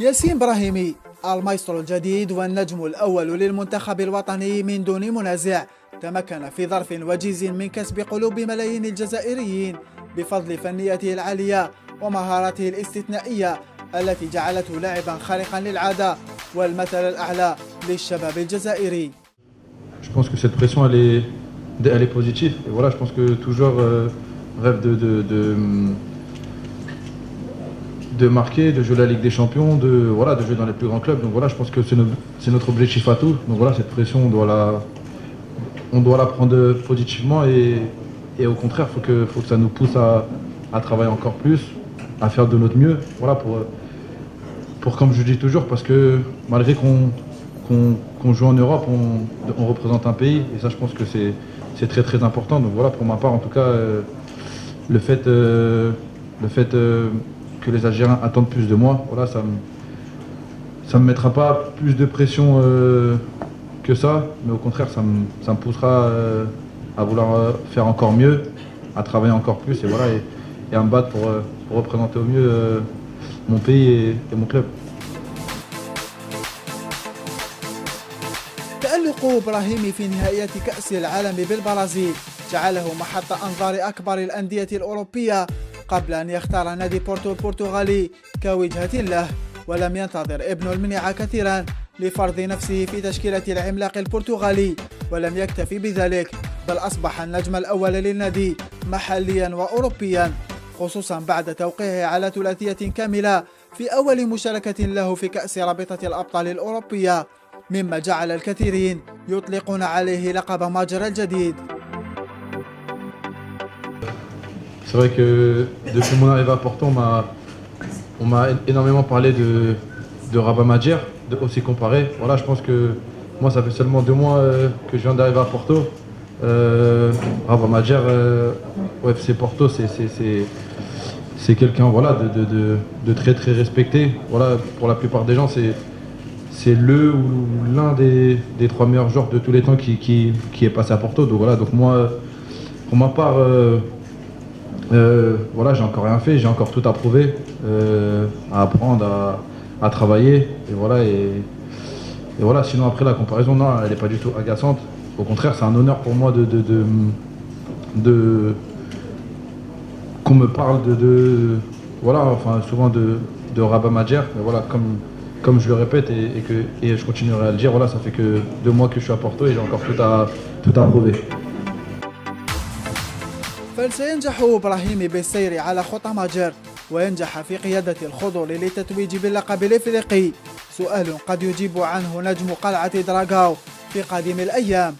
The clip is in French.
ياسين براهيمي المايسترو الجديد والنجم الأول للمنتخب الوطني من دون منازع تمكن في ظرف وجيز من كسب قلوب ملايين الجزائريين بفضل فنيته العالية ومهاراته الاستثنائية التي جعلته لاعبا خارقا للعادة والمثل الأعلى للشباب الجزائري. Je pense que cette pression elle est positive et voilà, je pense que tout joueur rêve de marquer, de jouer la Ligue des Champions, de jouer dans les plus grands clubs. Donc voilà, je pense que c'est notre objectif à tous. Donc voilà, cette pression, on doit la prendre positivement et au contraire, faut que ça nous pousse à travailler encore plus, à faire de notre mieux. Voilà, pour comme je dis toujours, parce que malgré qu'on joue en Europe, on représente un pays et ça, je pense que c'est très très important. Donc voilà, pour ma part, en tout cas, le fait que les Algériens attendent plus de moi, voilà, ça me mettra pas plus de pression que ça, mais au contraire, ça me poussera à vouloir faire encore mieux, à travailler encore plus et voilà, et à me battre pour représenter au mieux mon pays et mon club. تألق إبراهيمي في نهائيات كأس العالم بالبرازيل جعله محط أنظار أكبر الأندية الأوروبية قبل أن يختار نادي بورتو البرتغالي كوجهة له، ولم ينتظر ابن المنيعة كثيرا لفرض نفسه في تشكيلة العملاق البرتغالي، ولم يكتفي بذلك بل أصبح النجم الأول للنادي محليا وأوروبيا، خصوصا بعد توقيعه على ثلاثية كاملة في أول مشاركة له في كأس رابطة الأبطال الأوروبية، مما جعل الكثيرين يطلقون عليه لقب ماجر الجديد. C'est vrai que depuis mon arrivée à Porto, on m'a énormément parlé de Rabat Madjer, aussi comparé. Voilà, je pense que moi ça fait seulement 2 mois que je viens d'arriver à Porto. Rabat Madjer au FC Porto, c'est quelqu'un voilà, de très très respecté. Voilà, pour la plupart des gens, c'est le ou l'un des 3 meilleurs joueurs de tous les temps qui est passé à Porto. Donc voilà, donc moi, pour ma part, voilà, j'ai encore rien fait, j'ai encore tout à prouver, à apprendre, à travailler, et voilà, sinon après la comparaison, non, elle n'est pas du tout agaçante. Au contraire, c'est un honneur pour moi qu'on me parle voilà, enfin souvent de Rabat Madjer, mais voilà, comme je le répète et je continuerai à le dire, voilà, ça fait que 2 mois que je suis à Porto et j'ai encore tout à prouver. فسينجح إبراهيمي بالسير على خطى ماجر وينجح في قيادة الخضر للتتويج باللقب الإفريقي، سؤال قد يجيب عنه نجم قلعة دراغاو في قادم الأيام.